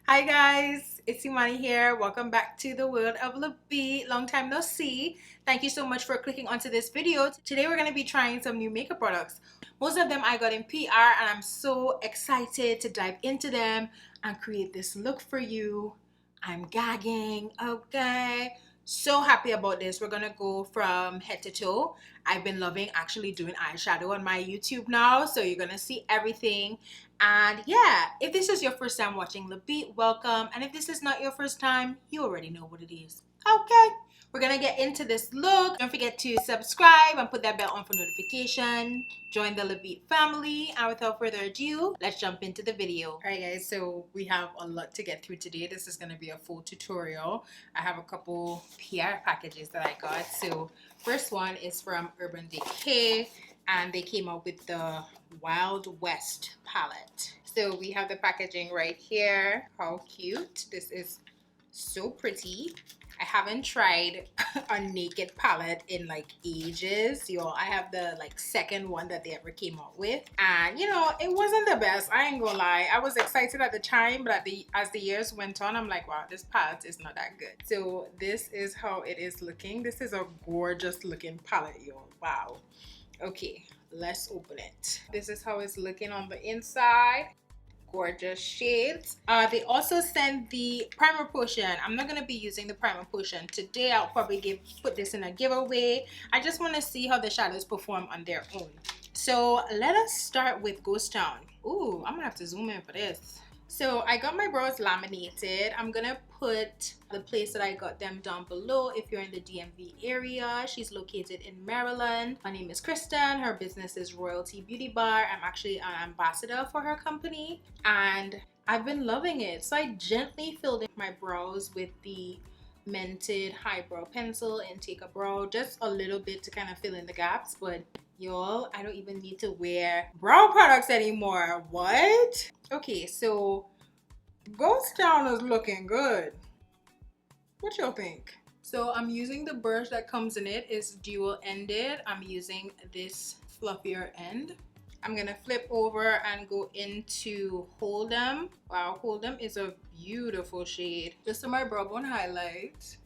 Hi guys, it's Imani here. Welcome back to the world of Labi. Long time no see. Thank you so much for clicking onto this video. Today we're going to be trying some new makeup products. Most of them I got in PR and I'm so excited to dive into them and create this look for you. I'm gagging, okay? So happy about this. We're going to go from head to toe. I've been loving actually doing eyeshadow on my YouTube now, so you're going to see everything. And yeah, if this is your first time watching Labi, welcome. And if this is not your first time, you already know what it is. Okay, we're gonna get into this look. Don't forget to subscribe and put that bell on for notification. Join the Labi family. And without further ado, let's jump into the video. All right guys, so we have a lot to get through today. This is gonna be a full tutorial. I have a couple PR packages that I got. So first one is from Urban Decay, and they came out with the Wild West palette. So we have the packaging right here. How cute. This is so pretty. I haven't tried a naked palette in like ages, y'all. I have the like second one that they ever came out with, and you know, it wasn't the best. I ain't gonna lie. I was excited at the time, but as the years went on, I'm like, wow, this palette is not that good. So this is how it is looking. This is a gorgeous looking palette, y'all. Wow. Okay, let's open it. This is how it's looking on the inside. Gorgeous shades. They also sent the primer potion. I'm not going to be using the primer potion today. I'll probably put this in a giveaway. I just want to see how the shadows perform on their own. So let us start with Ghost Town. Ooh, I'm gonna have to zoom in for this. So I got my brows laminated. I'm gonna put the place that I got them down below if you're in the DMV area. She's located in Maryland. Her name is Kristen. Her business is Royalty Beauty Bar. I'm actually an ambassador for her company and I've been loving it. So I gently filled in my brows with the Mented highbrow pencil and take a brow, just a little bit to kind of fill in the gaps. But y'all, I don't even need to wear brow products anymore. What? Okay, so Ghost Town is looking good. What y'all think? So I'm using the brush that comes in it. It's dual ended. I'm using this fluffier end. I'm gonna flip over and go into Hold 'Em. Wow, Hold 'Em is a beautiful shade. Just on my brow bone highlight.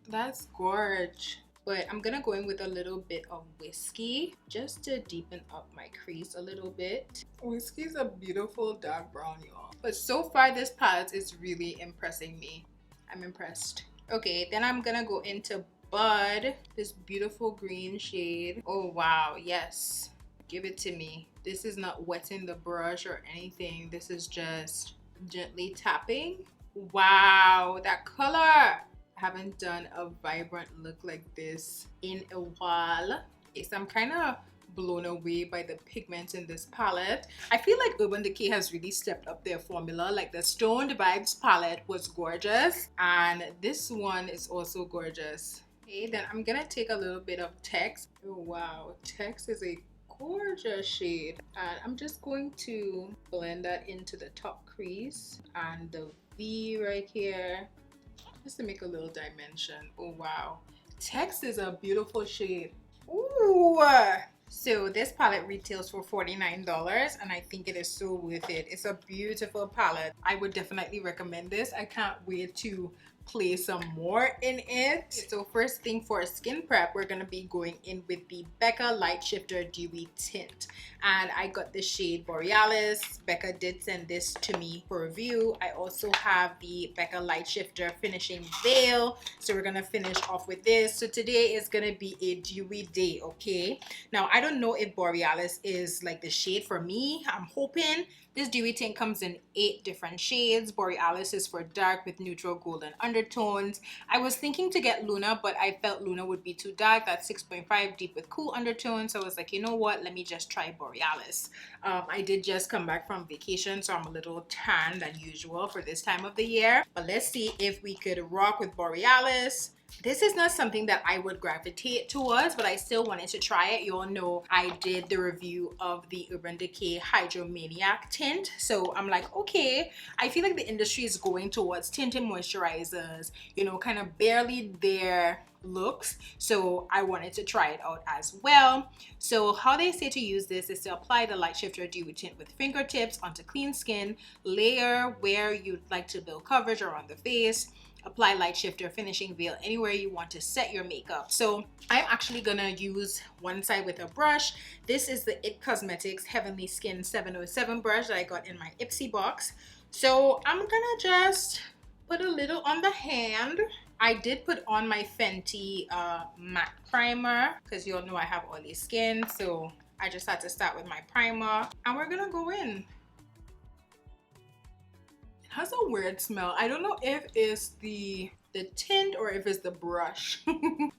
That's gorge. But I'm gonna go in with a little bit of Whiskey just to deepen up my crease a little bit. Whiskey is a beautiful dark brown, y'all. But so far this palette is really impressing me. I'm impressed. Okay, then I'm gonna go into Bud, this beautiful green shade. Oh wow, yes. Give it to me. This is not wetting the brush or anything. This is just gently tapping. Wow, that color! Haven't done a vibrant look like this in a while. Okay, so I'm kind of blown away by the pigments in this palette. I feel like Urban Decay has really stepped up their formula. Like the Stoned Vibes palette was gorgeous and this one is also gorgeous. Okay, then I'm gonna take a little bit of Text. Oh wow, Text is a gorgeous shade and I'm just going to blend that into the top crease and the V right here, just to make a little dimension. Oh wow, Text is a beautiful shade. Ooh. So this palette retails for $49 and I think it is so worth it. It's a beautiful palette. I would definitely recommend this. I can't wait to play some more in it. So first thing for skin prep, we're gonna be going in with the Becca Light Shifter Dewy Tint, and I got the shade Borealis. Becca did send this to me for review. I also have the Becca Light Shifter Finishing Veil, so we're gonna finish off with this. So today is gonna be a dewy day. Okay, now I don't know if Borealis is like the shade for me. I'm hoping. This dewy tint comes in 8 different shades. Borealis is for dark with neutral golden undertones. I was thinking to get Luna, but I felt Luna would be too dark. That's 6.5 deep with cool undertones. So I was like, you know what? Let me just try Borealis. I did just come back from vacation, so I'm a little tan than usual for this time of the year. But let's see if we could rock with Borealis. This is not something that I would gravitate towards, but I still wanted to try it. You all know I did the review of the Urban Decay Hydromaniac tint. So I'm like, okay, I feel like the industry is going towards tinted moisturizers, you know, kind of barely there looks. So I wanted to try it out as well. So how they say to use this is to apply the light shifter dewy tint with fingertips onto clean skin, layer where you'd like to build coverage around the face, apply light shifter finishing veil anywhere you want to set your makeup. So I'm actually gonna use one side with a brush. This is the IT Cosmetics Heavenly Skin 707 brush that I got in my Ipsy box. So I'm gonna just put a little on the hand. I did put on my Fenty matte primer because you all know I have oily skin, so I just had to start with my primer and we're gonna go in. Has a weird smell. I don't know if it's the tint or if it's the brush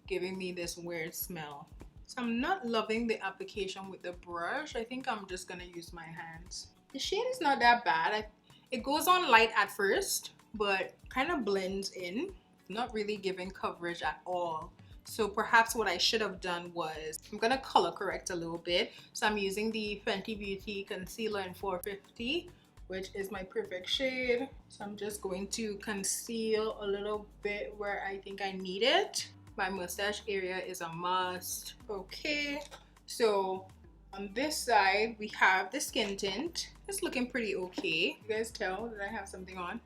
giving me this weird smell. So I'm not loving the application with the brush. I think I'm just gonna use my hands. The shade is not that bad. It goes on light at first, but kind of blends in. Not really giving coverage at all. So perhaps what I should have done was, I'm gonna color correct a little bit. So I'm using the Fenty Beauty Concealer in 450. Which is my perfect shade. So I'm just going to conceal a little bit where I think I need it. My mustache area is a must. Okay, so on this side we have the skin tint. It's looking pretty okay. You guys tell that I have something on?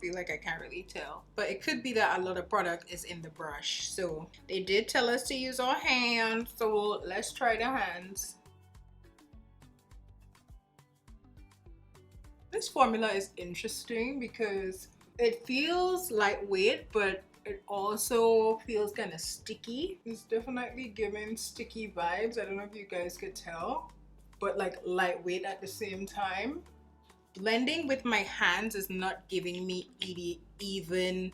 Feel like I can't really tell, but it could be that a lot of product is in the brush. So they did tell us to use our hands, so let's try the hands. This formula is interesting because it feels lightweight, but it also feels kind of sticky. It's definitely giving sticky vibes. I don't know if you guys could tell, but like lightweight at the same time. Blending with my hands is not giving me even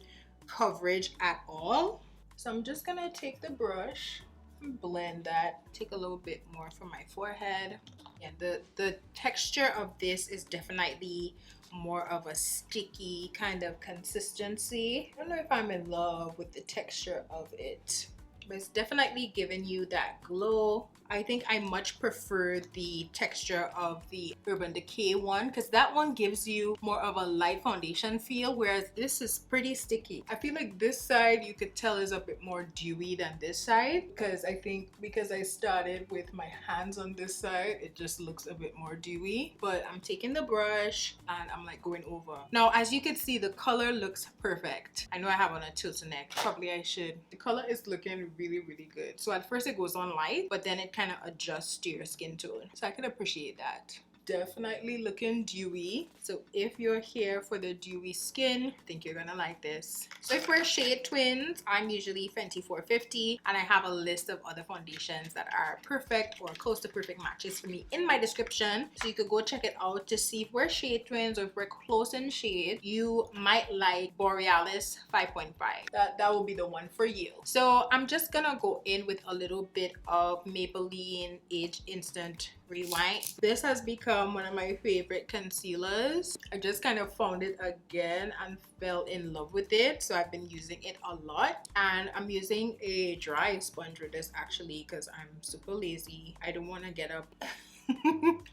coverage at all. So I'm just gonna take the brush and blend that. Take a little bit more from my forehead. Yeah, the texture of this is definitely more of a sticky kind of consistency. I don't know if I'm in love with the texture of it, but it's definitely giving you that glow. I think I much prefer the texture of the Urban Decay one because that one gives you more of a light foundation feel, whereas this is pretty sticky. I feel like this side you could tell is a bit more dewy than this side, because I think because I started with my hands on this side, it just looks a bit more dewy. But I'm taking the brush and I'm like going over. Now as you can see, the color looks perfect. I know I have on a turtleneck, probably I should. The color is looking really good. So at first it goes on light, but then it kind of adjusts to your skin tone, so I can appreciate that. Definitely looking dewy. So if you're here for the dewy skin, I think you're gonna like this. So if we're shade twins, I'm usually Fenty 450, and I have a list of other foundations that are perfect or close to perfect matches for me in my description, so you could go check it out to see if we're shade twins or if we're close in shade. You might like Borealis 5.5. That will be the one for you. So I'm just gonna go in with a little bit of Maybelline Age Instant Rewind. This has become one of my favorite concealers. I just kind of found it again and fell in love with it, so I've been using it a lot. And I'm using a dry sponge with this actually because I'm super lazy. I don't want to get up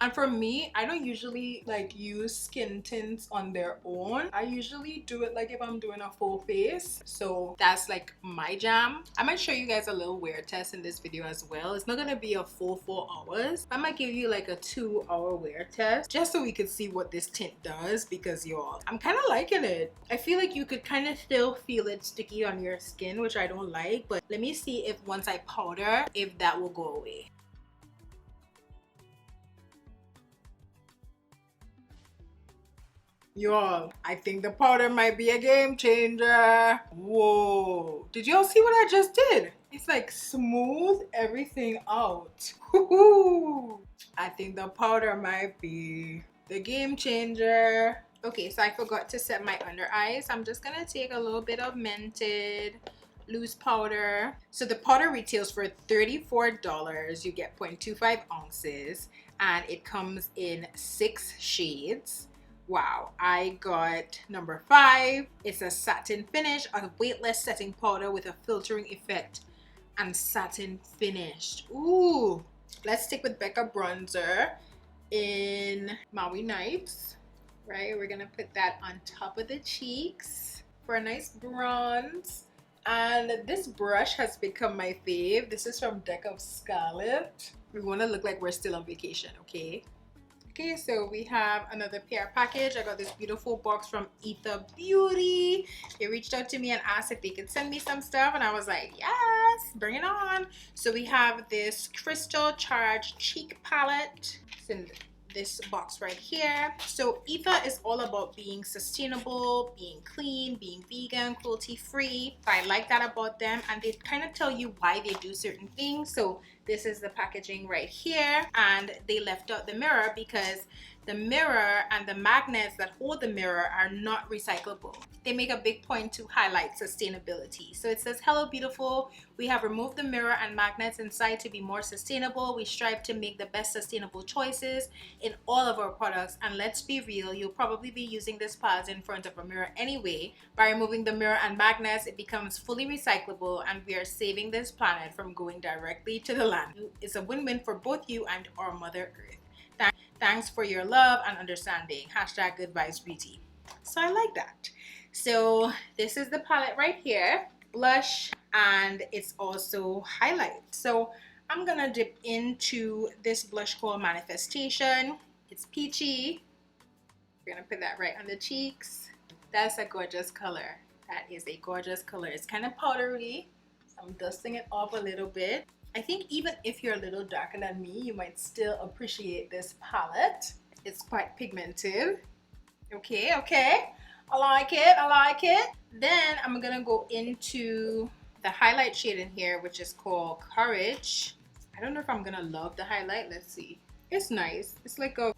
and for me, I don't usually like use skin tints on their own. I usually do it like if I'm doing a full face, so that's like my jam. I might show you guys a little wear test in this video as well. It's not gonna be a full 4 hours. I might give you like a 2-hour wear test just so we could see what this tint does, because y'all, I'm kind of liking it. I feel like you could kind of still feel it sticky on your skin, which I don't like, but let me see if once I powder, if that will go away. Y'all, I think the powder might be a game changer. Whoa. Did y'all see what I just did? It's like smooth everything out. I think the powder might be the game changer. Okay, so I forgot to set my under eyes. I'm just gonna take a little bit of Mented loose powder. So the powder retails for $34. You get 0.25 ounces and it comes in 6 shades. Wow, I got number 5. It's a satin finish, a weightless setting powder with a filtering effect and satin finished. Ooh, let's stick with Becca bronzer in Maui Nights. Right, we're gonna put that on top of the cheeks for a nice bronze. And this brush has become my fave. This is from Deck of Scarlet. We want to look like we're still on vacation, okay? Okay, so we have another PR package. I got this beautiful box from Ether Beauty. They reached out to me and asked if they could send me some stuff, and I was like, yes, bring it on. So we have this Crystal Charged Cheek Palette. It's in this box right here. So Ether is all about being sustainable, being clean, being vegan, cruelty free. I like that about them, and they kind of tell you why they do certain things. So this is the packaging right here, and they left out the mirror because the mirror and the magnets that hold the mirror are not recyclable. They make a big point to highlight sustainability. So it says, hello beautiful, we have removed the mirror and magnets inside to be more sustainable. We strive to make the best sustainable choices in all of our products, and let's be real, you'll probably be using this palette in front of a mirror anyway. By removing the mirror and magnets, it becomes fully recyclable, and we are saving this planet from going directly to the land. It's a win-win for both you and our Mother Earth. Thanks for your love and understanding. Hashtag good vibes beauty. So I like that. So this is the palette right here. Blush, and it's also highlight. So I'm gonna dip into this blush called Manifestation. It's peachy. We're gonna put that right on the cheeks. That's a gorgeous color. That is a gorgeous color. It's kind of powdery. So I'm dusting it off a little bit. I think even if you're a little darker than me, you might still appreciate this palette. It's quite pigmented. Okay, okay. I like it, I like it. Then I'm gonna go into the highlight shade in here, which is called Courage. I don't know if I'm gonna love the highlight. Let's see. It's nice. It's like a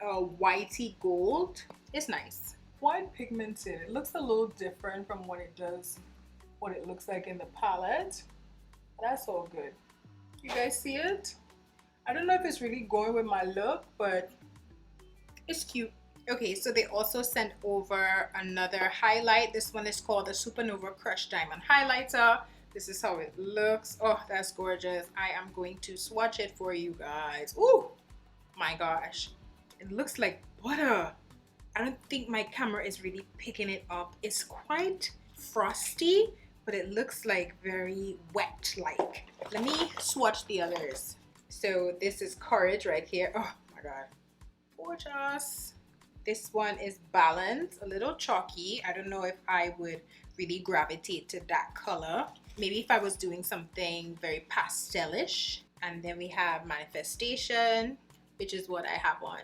whitey gold. It's nice. Quite pigmented. It looks a little different from what it looks like in the palette. That's all good. You guys see it? I don't know if it's really going with my look, but it's cute. Okay, so they also sent over another highlight. This one is called the Supernova Crush Diamond Highlighter. This is how it looks. Oh, that's gorgeous. I am going to swatch it for you guys. Ooh, my gosh. It looks like butter. I don't think my camera is really picking it up. It's quite frosty, but it looks like very wet like. Let me swatch the others. So this is Courage right here. Oh my god, gorgeous. This one is Balance, a little chalky. I don't know if I would really gravitate to that color. Maybe if I was doing something very pastelish. And then we have Manifestation, which is what I have on.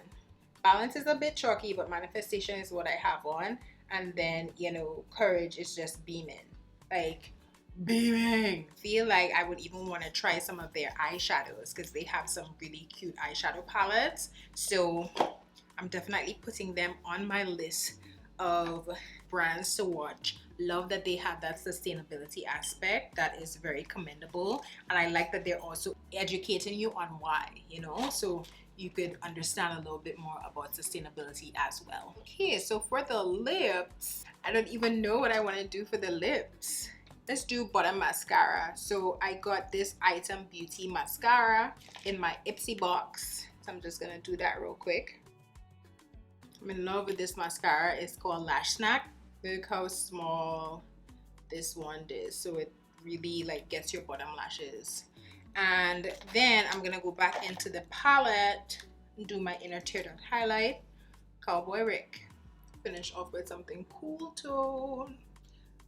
Balance is a bit chalky, but Manifestation is what I have on. And then, you know, Courage is just beaming. Like, beaming. I feel like I would even want to try some of their eyeshadows because they have some really cute eyeshadow palettes. So I'm definitely putting them on my list of brands to watch. Love that they have that sustainability aspect. That is very commendable. And I like that they're also educating you on why, you know, so you could understand a little bit more about sustainability as well. Okay, so for the lips, I don't even know what I want to do for the lips. Let's do bottom mascara. So I got this Item Beauty mascara in my Ipsy box. So I'm just gonna do that real quick. I'm in love with this mascara. It's called Lash Snack. Look how small this one is. So it really like gets your bottom lashes. And then I'm gonna go back into the palette and do my inner tear highlight, Cowboy Rick. Finish off with something cool tone.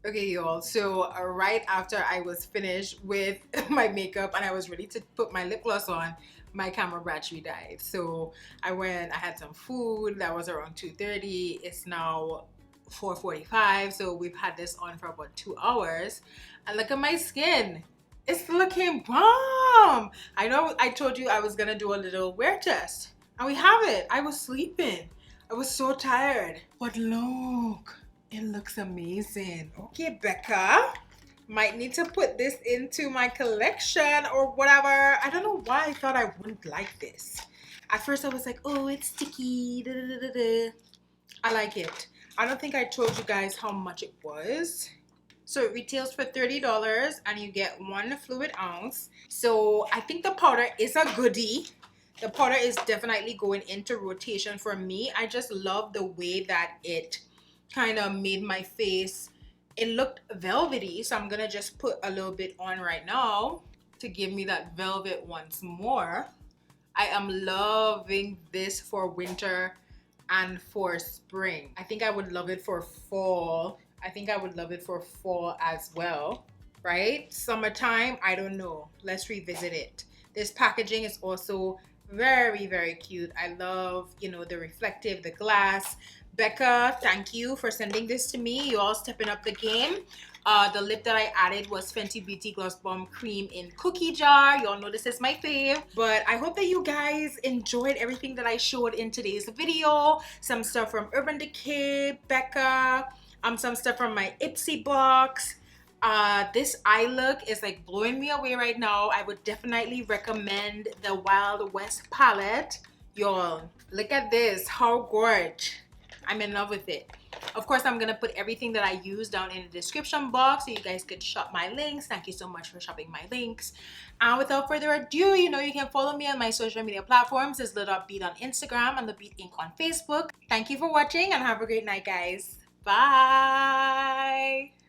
Okay, y'all, so right after I was finished with my makeup and I was ready to put my lip gloss on, my camera battery died. So I had some food. That was around 2:30. It's now 4:45, so we've had this on for about 2 hours. And look at my skin. It's looking bomb. I know I told you I was gonna do a little wear test, and we have it. I was sleeping. I was so tired. But look, it looks amazing. Okay, Becca, might need to put this into my collection or whatever. I don't know why I thought I wouldn't like this. At first I was like, oh, it's sticky, da, da, da, da, da. I like it. I don't think I told you guys how much it was. So it retails for $30 and you get 1 fluid ounce. So I think the powder is a goodie. The powder is definitely going into rotation for me. I just love the way that it kind of made my face. It looked velvety, so I'm gonna just put a little bit on right now to give me that velvet once more. I am loving this for winter and for spring. I think I would love it for fall. I think I would love it for fall as well, right? Summertime, I don't know. Let's revisit it. This packaging is also very, very cute. I love, you know, the reflective, the glass. Becca, thank you for sending this to me. You all stepping up the game. The lip that I added was Fenty Beauty Gloss Bomb Cream in Cookie Jar. Y'all know this is my fave. But I hope that you guys enjoyed everything that I showed in today's video. Some stuff from Urban Decay, Becca, some stuff from my Ipsy box. This eye look is like blowing me away right now. I would definitely recommend the Wild West palette. Y'all, look at this. How gorgeous. I'm in love with it. Of course, I'm gonna put everything that I use down in the description box so you guys could shop my links. Thank you so much for shopping my links. And without further ado, you know you can follow me on my social media platforms. It's the.beat on Instagram and the Beat Inc on Facebook. Thank you for watching and have a great night, guys. Bye.